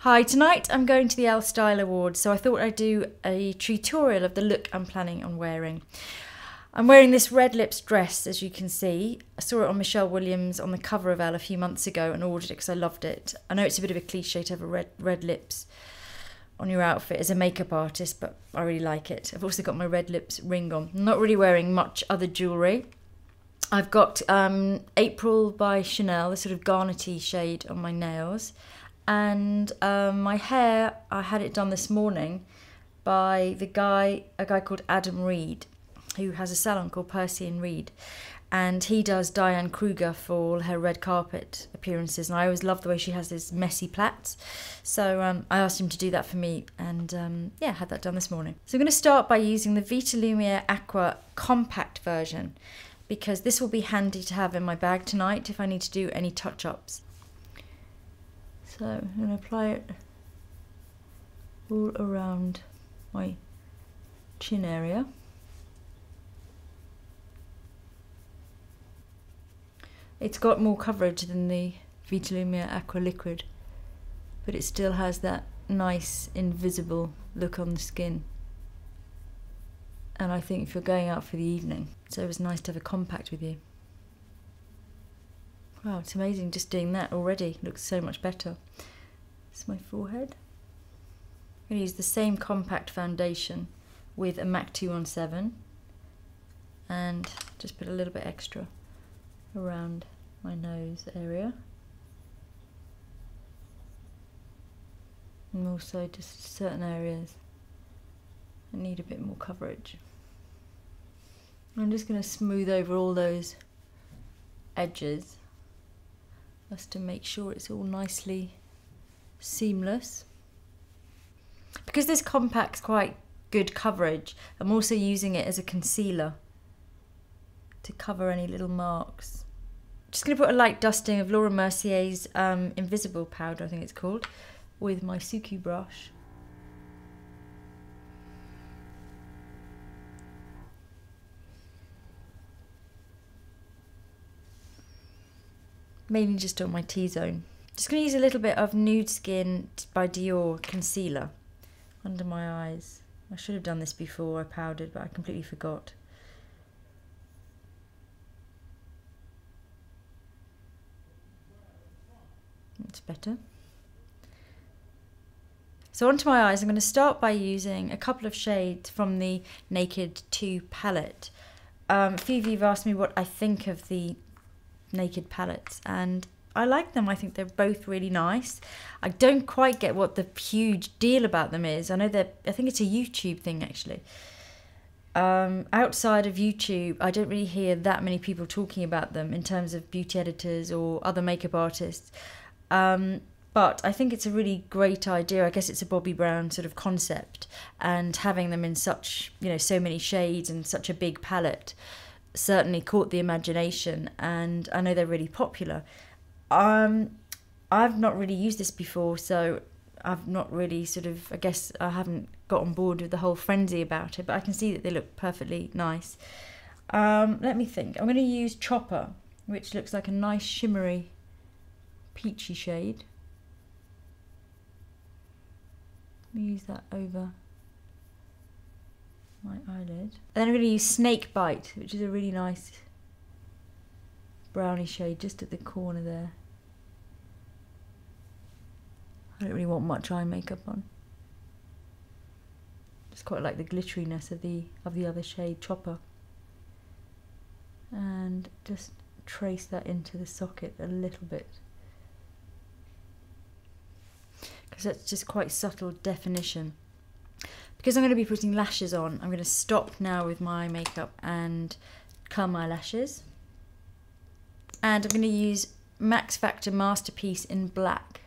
Hi, tonight I'm going to the ELLE Style Awards, so I thought I'd do a tutorial of the look I'm planning on wearing. I'm wearing this red lips dress, as you can see. I saw it on Michelle Williams on the cover of Elle a few months ago and ordered it because I loved it. I know it's a bit of a cliche to have a red lips on your outfit as a makeup artist, but I really like it. I've also got my red lips ring on. I'm not really wearing much other jewellery. I've got April by Chanel, the sort of garnety shade on my nails. And my hair, I had it done this morning by a guy called Adam Reed, who has a salon called Percy and Reed, and he does Diane Kruger for all her red carpet appearances, and I always love the way she has these messy plaits, so I asked him to do that for me, and yeah, I had that done this morning. So I'm going to start by using the Vitalumiere Aqua compact version, because this will be handy to have in my bag tonight if I need to do any touch-ups. So I'm going to apply it all around my chin area. It's got more coverage than the Vitalumiere Aqua Liquid, but it still has that nice invisible look on the skin. And I think if you're going out for the evening, it's always nice to have a compact with you. Wow, it's amazing just doing that already. It looks so much better. This is my forehead. I'm going to use the same compact foundation with a MAC 217 and just put a little bit extra around my nose area. And also just certain areas that need a bit more coverage. I'm just going to smooth over all those edges, just to make sure it's all nicely seamless. Because this compact's quite good coverage, I'm also using it as a concealer to cover any little marks. Just going to put a light dusting of Laura Mercier's Invisible powder, I think it's called, with my Suqqu brush. Mainly just on my T-zone. Just going to use a little bit of Nude Skin by Dior concealer under my eyes. I should have done this before I powdered, but I completely forgot. That's better. So onto my eyes, I'm going to start by using a couple of shades from the Naked 2 palette. A few of you have asked me what I think of the Naked palettes, and I like them. I think they're both really nice. I don't quite get what the huge deal about them is. I think it's a YouTube thing actually. Outside of YouTube, I don't really hear that many people talking about them in terms of beauty editors or other makeup artists. But I think it's a really great idea. I guess it's a Bobbi Brown sort of concept, and having them in such, so many shades and such a big palette certainly caught the imagination, and I know they're really popular. I've not really used this before, so I've not really I guess I haven't got on board with the whole frenzy about it, but I can see that they look perfectly nice. Let me think. I'm going to use Chopper, which looks like a nice shimmery peachy shade. Let me use that over my eyelid. And then I'm going to use Snake Bite, which is a really nice brownie shade just at the corner there. I don't really want much eye makeup on. Just quite like the glitteriness of the other shade, Chopper. And just trace that into the socket a little bit, because that's just quite subtle definition. Because I'm going to be putting lashes on, I'm going to stop now with my makeup and curl my lashes. And I'm going to use Max Factor Masterpiece in black.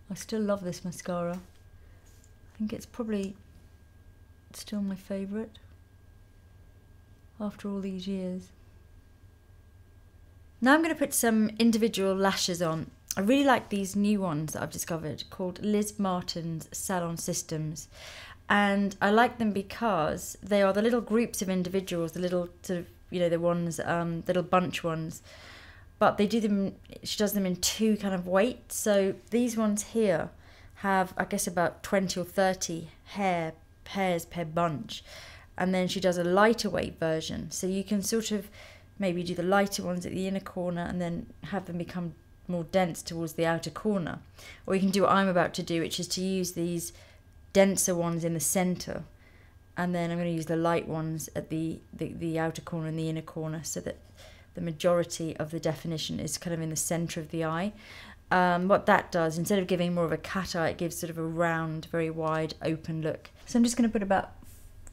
I still love this mascara. I think it's probably still my favourite after all these years. Now I'm going to put some individual lashes on. I really like these new ones that I've discovered called Liz Martin's Salon Systems, and I like them because they are the little groups of individuals, the little sort of, the ones, little bunch ones, but she does them in two kind of weights. So these ones here have, I guess, about 20 or 30 hairs per bunch, and then she does a lighter weight version. So you can sort of maybe do the lighter ones at the inner corner and then have them become more dense towards the outer corner. Or you can do what I'm about to do, which is to use these denser ones in the center, and then I'm going to use the light ones at the outer corner and the inner corner, so that the majority of the definition is kind of in the center of the eye. What that does, instead of giving more of a cat eye, it gives sort of a round, very wide open look. So I'm just going to put about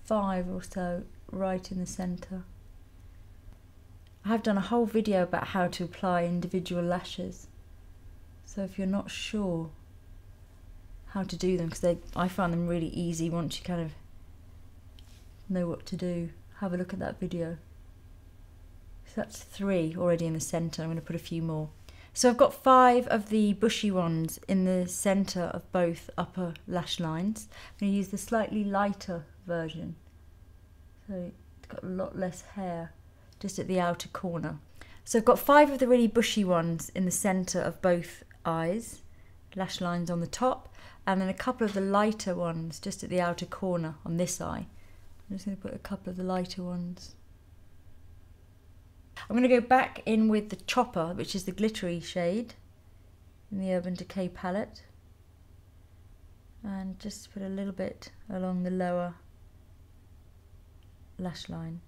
5 or so right in the center. I have done a whole video about how to apply individual lashes, so if you're not sure how to do them, because I find them really easy once you kind of know what to do, have a look at that video. So that's 3 already in the center. I'm going to put a few more. So I've got 5 of the bushy ones in the center of both upper lash lines. I'm going to use the slightly lighter version, so it's got a lot less hair just at the outer corner. So I've got 5 of the really bushy ones in the center of both eyes, lash lines on the top, and then a couple of the lighter ones just at the outer corner on this eye. I'm just going to put a couple of the lighter ones. I'm going to go back in with the Chopper, which is the glittery shade in the Urban Decay palette, and just put a little bit along the lower lash line.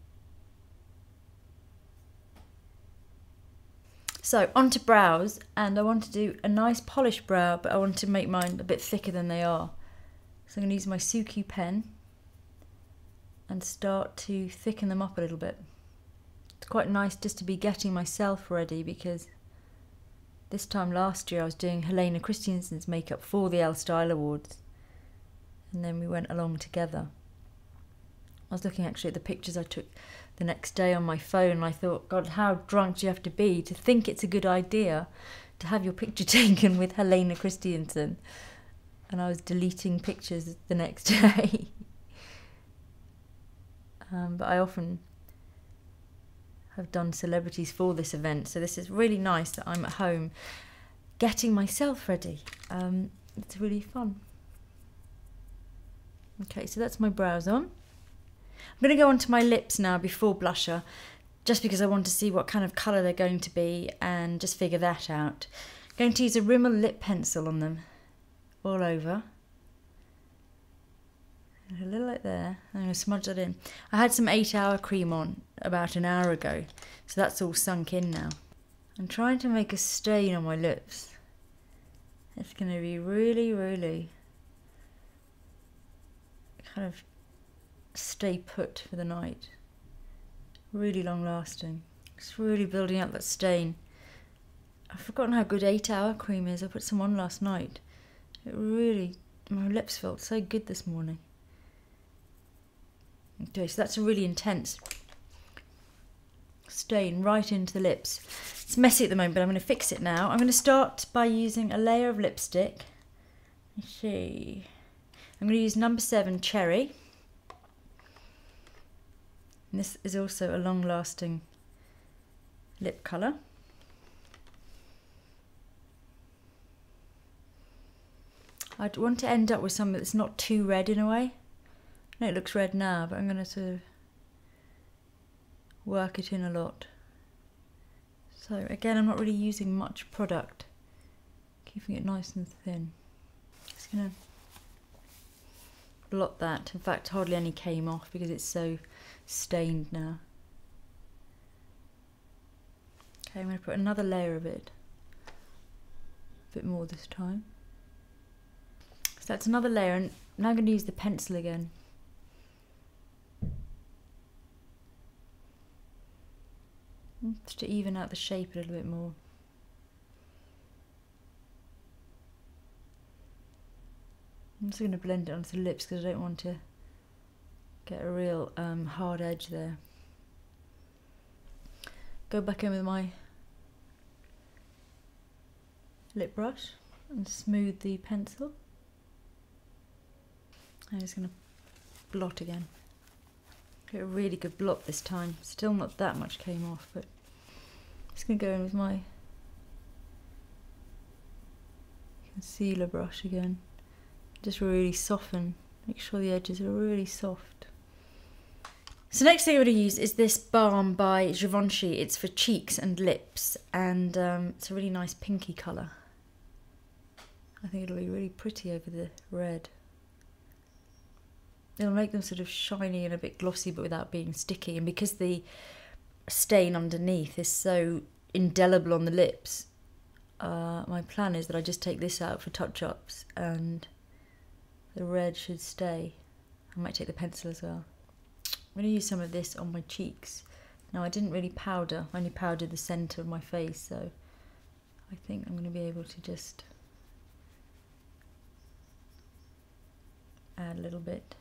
So onto brows, and I want to do a nice polished brow, but I want to make mine a bit thicker than they are. So I'm going to use my Suqqu pen and start to thicken them up a little bit. It's quite nice just to be getting myself ready, because this time last year I was doing Helena Christensen's makeup for the ELLE Style Awards, and then we went along together. I was looking actually at the pictures I took the next day on my phone, and I thought, God, how drunk do you have to be to think it's a good idea to have your picture taken with Helena Christensen? And I was deleting pictures the next day. But I often have done celebrities for this event, so this is really nice that I'm at home getting myself ready. It's really fun. Okay, so that's my brows on. I'm going to go on to my lips now before blusher, just because I want to see what kind of colour they're going to be and just figure that out. I'm going to use a Rimmel lip pencil on them all over. A little like there. I'm going to smudge that in. I had some 8-hour cream on about an hour ago, so that's all sunk in now. I'm trying to make a stain on my lips. It's going to be really, really kind of stay put for the night. Really long lasting. It's really building up that stain. I've forgotten how good 8-hour cream is. I put some on last night. It really, my lips felt so good this morning. Okay, so that's a really intense stain right into the lips. It's messy at the moment, but I'm going to fix it now. I'm going to start by using a layer of lipstick. Let's see. I'm going to use number 7 Cherry. And this is also a long-lasting lip colour. I'd want to end up with something that's not too red in a way. I know it looks red now, but I'm going to sort of work it in a lot. So again, I'm not really using much product, keeping it nice and thin. Just going to blot that. In fact, hardly any came off because it's so stained now. Okay, I'm going to put another layer of it. A bit more this time. So that's another layer, and now I'm going to use the pencil again. Just to even out the shape a little bit more. I'm just going to blend it onto the lips because I don't want to get a real hard edge there. Go back in with my lip brush and smooth the pencil. I'm just going to blot again. Get a really good blot this time. Still not that much came off, but Just going to go in with my concealer brush again. Just really soften, make sure the edges are really soft. So next thing I'm going to use is this balm by Givenchy. It's for cheeks and lips, and it's a really nice pinky colour. I think it'll be really pretty over the red. It'll make them sort of shiny and a bit glossy but without being sticky, and because the stain underneath is so indelible on the lips, my plan is that I just take this out for touch-ups and the red should stay. I might take the pencil as well. I'm going to use some of this on my cheeks. Now, I didn't really powder, I only powdered the centre of my face, so I think I'm going to be able to just add a little bit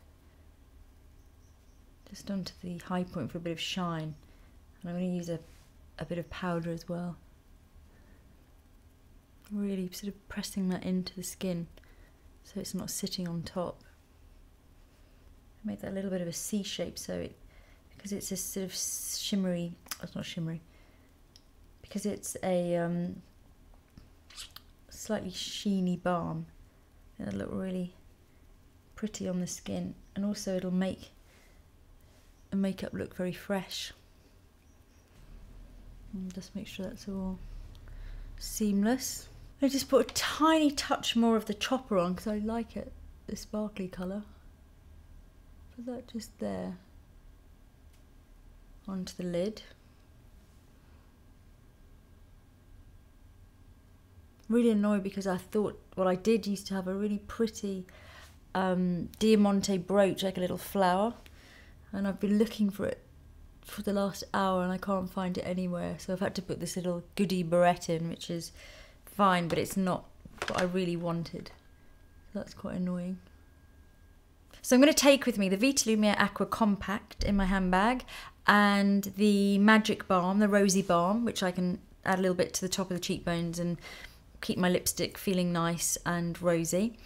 just onto the high point for a bit of shine. And I'm going to use a bit of powder as well. Really sort of pressing that into the skin so it's not sitting on top. Make that a little bit of a C shape, so because it's a sort of shimmery, oh, it's not shimmery, because it's a slightly sheeny balm, it'll look really pretty on the skin, and also it'll make the makeup look very fresh. And just make sure that's all seamless. I just put a tiny touch more of the chopper on because I like it, the sparkly colour. Put that just there onto the lid. Really annoyed because I thought, well, I did used to have a really pretty diamante brooch, like a little flower, and I've been looking for it for the last hour and I can't find it anywhere, so I've had to put this little goodie barrette in, which is fine, but it's not what I really wanted, so that's quite annoying. So I'm going to take with me the Vitalumiere Aqua Compact in my handbag and the Magic Balm, the Rosy Balm, which I can add a little bit to the top of the cheekbones and keep my lipstick feeling nice and rosy.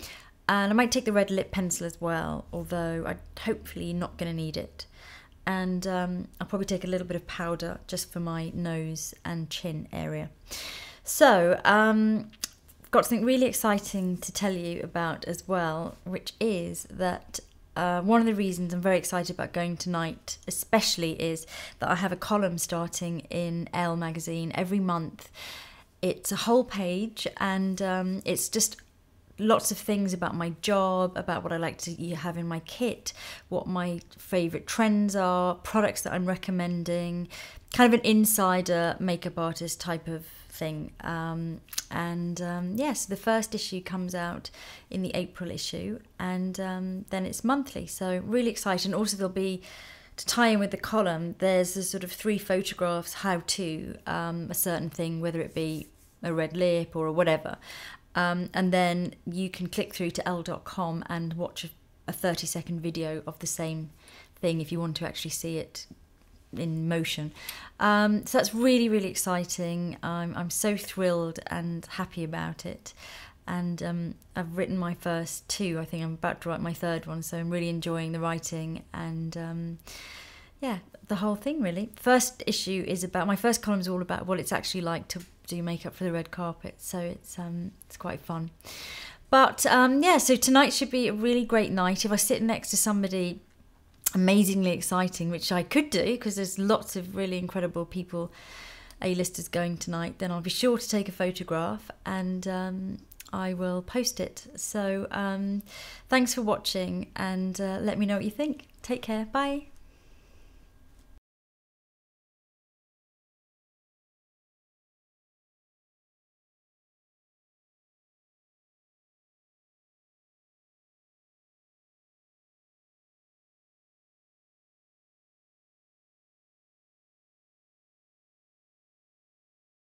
And I might take the red lip pencil as well, although I'm hopefully not going to need it. And I'll probably take a little bit of powder just for my nose and chin area. So, got something really exciting to tell you about as well, which is that one of the reasons I'm very excited about going tonight especially is that I have a column starting in Elle magazine every month. It's a whole page, and it's just lots of things about my job, about what I like to have in my kit, what my favourite trends are, products that I'm recommending, kind of an insider makeup artist type of thing. Yes, the first issue comes out in the April issue, and then it's monthly, so really exciting. Also, there'll be, to tie in with the column, there's a sort of 3 photographs how to a certain thing, whether it be a red lip or whatever, and then you can click through to elle.com and watch a 30-second video of the same thing if you want to actually see it in motion. So that's really, really exciting. I'm so thrilled and happy about it, and I've written my first 2. I think I'm about to write my 3rd one, so I'm really enjoying the writing, and yeah, the whole thing really. First issue is about, my first column is all about what it's actually like to do makeup for the red carpet, so it's quite fun. But yeah, so tonight should be a really great night. If I sit next to somebody amazingly exciting, which I could do because there's lots of really incredible people, A-listers going tonight, then I'll be sure to take a photograph and I will post it. So thanks for watching, and let me know what you think. Take care. Bye.